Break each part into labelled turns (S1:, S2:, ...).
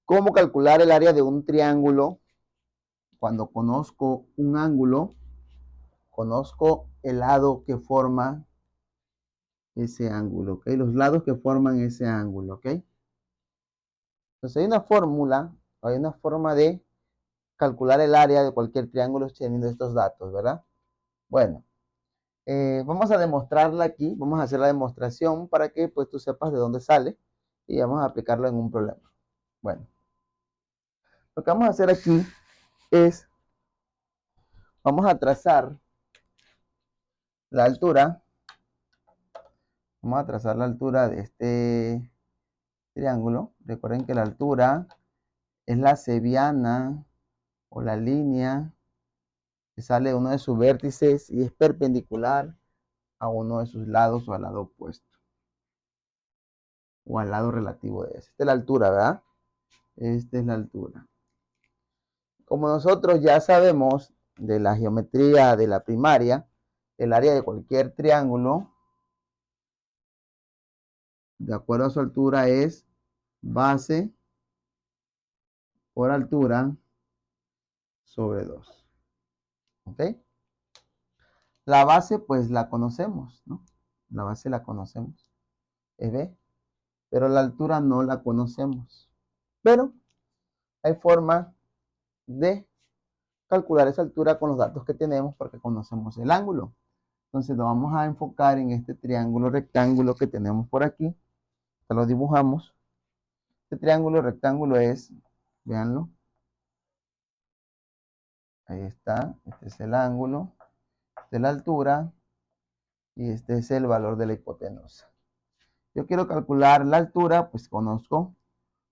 S1: ¿Cómo calcular el área de un triángulo? Cuando conozco un ángulo, conozco el lado que forma ese ángulo, ¿ok? Los lados que forman ese ángulo, ¿ok? Entonces hay una fórmula, hay una forma de calcular el área de cualquier triángulo teniendo estos datos, ¿verdad? Bueno, vamos a demostrarla aquí, vamos a hacer la demostración para que pues tú sepas de dónde sale y vamos a aplicarlo en un problema. Bueno, lo que vamos a hacer aquí es, vamos a trazar la altura, vamos a trazar la altura de este triángulo. Recuerden que la altura es la cebiana o la línea que sale de uno de sus vértices y es perpendicular a uno de sus lados o al lado opuesto o al lado relativo de ese. Esta es la altura, ¿verdad? Esta es la altura. Como nosotros ya sabemos de la geometría de la primaria, el área de cualquier triángulo, de acuerdo a su altura, es base por altura sobre 2. ¿Ok? La base, pues la conocemos, ¿no? La base la conocemos, es B, pero la altura no la conocemos. Pero hay forma de calcular esa altura con los datos que tenemos porque conocemos el ángulo. Entonces nos vamos a enfocar en este triángulo rectángulo que tenemos por aquí. Lo dibujamos. Este triángulo rectángulo es, véanlo, ahí está, este es el ángulo, esta es la altura y este es el valor de la hipotenusa. Yo quiero calcular la altura, pues conozco,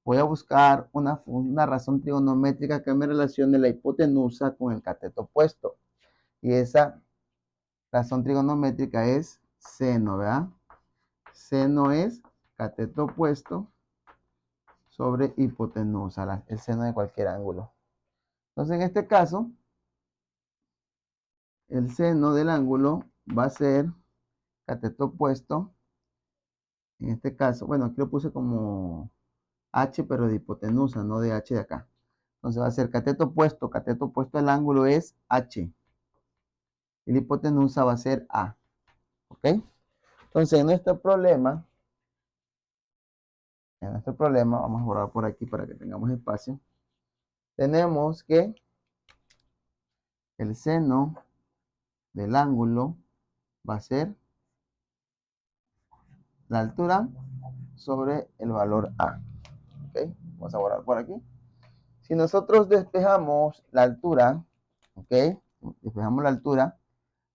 S1: voy a buscar una razón trigonométrica que me relacione la hipotenusa con el cateto opuesto. Y esa razón trigonométrica es seno, ¿verdad? Seno es cateto opuesto sobre hipotenusa, el seno de cualquier ángulo. Entonces, en este caso, el seno del ángulo va a ser cateto opuesto. En este caso, bueno, aquí lo puse como H, pero de hipotenusa, no de H de acá. Entonces va a ser cateto opuesto al ángulo es H. Y la hipotenusa va a ser A. ¿Ok? Entonces, en nuestro problema, vamos a borrar por aquí para que tengamos espacio. Tenemos que el seno del ángulo va a ser la altura sobre el valor A. ¿Ok? Vamos a borrar por aquí. Si nosotros despejamos la altura, ¿ok? Despejamos la altura,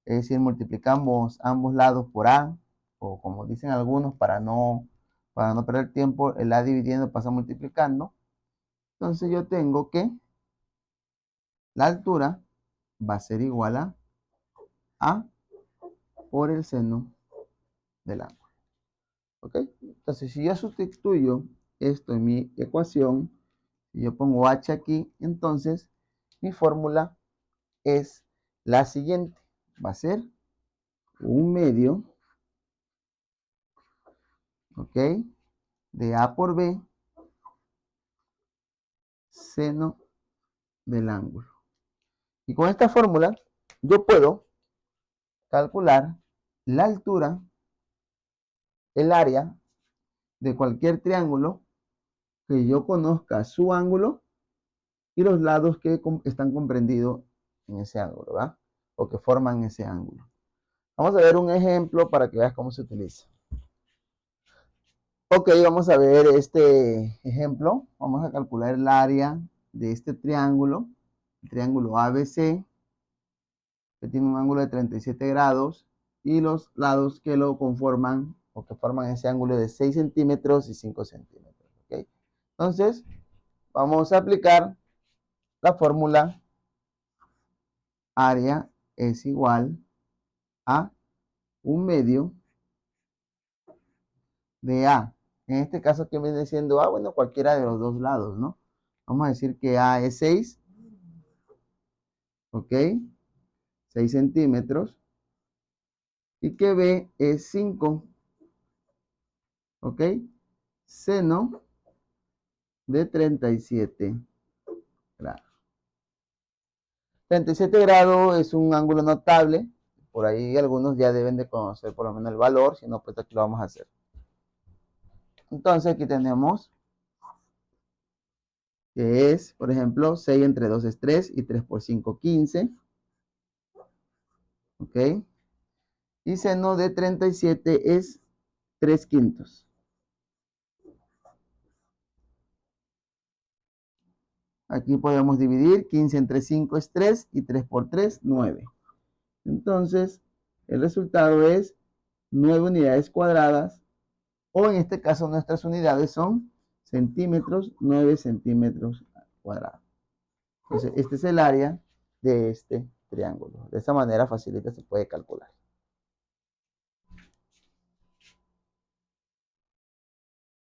S1: es decir, multiplicamos ambos lados por A, o como dicen algunos, para no perder tiempo, el A dividiendo pasa multiplicando. Entonces yo tengo que la altura va a ser igual a A por el seno del ángulo. ¿Ok? Entonces, si yo sustituyo esto en mi ecuación, y yo pongo H aquí, entonces mi fórmula es la siguiente. Va a ser un medio, ¿ok? De A por B, seno del ángulo. Y con esta fórmula, yo puedo calcular la altura, el área de cualquier triángulo que yo conozca su ángulo y los lados que están comprendidos en ese ángulo, ¿verdad? O que forman ese ángulo. Vamos a ver un ejemplo para que veas cómo se utiliza. Ok, vamos a ver este ejemplo. Vamos a calcular el área de este triángulo, el triángulo ABC, que tiene un ángulo de 37 grados, y los lados que lo conforman o que forman ese ángulo de 6 centímetros y 5 centímetros. ¿Okay? Entonces, vamos a aplicar la fórmula área es igual a un medio de A. En este caso, ¿qué viene siendo A? Bueno, cualquiera de los dos lados, ¿no? Vamos a decir que A es 6, ¿ok? 6 centímetros. Y que B es 5, ¿ok? Seno de 37 grados. 37 grados es un ángulo notable. Por ahí algunos ya deben de conocer por lo menos el valor, si no, pues aquí lo vamos a hacer. Entonces aquí tenemos que es, por ejemplo, 6 entre 2 es 3 y 3 por 5, 15. ¿Ok? Y seno de 37 es 3 quintos. Aquí podemos dividir, 15 entre 5 es 3 y 3 por 3, 9. Entonces, el resultado es 9 unidades cuadradas, o en este caso nuestras unidades son centímetros, 9 centímetros cuadrados. Entonces, este es el área de este triángulo. De esa manera facilita se puede calcular.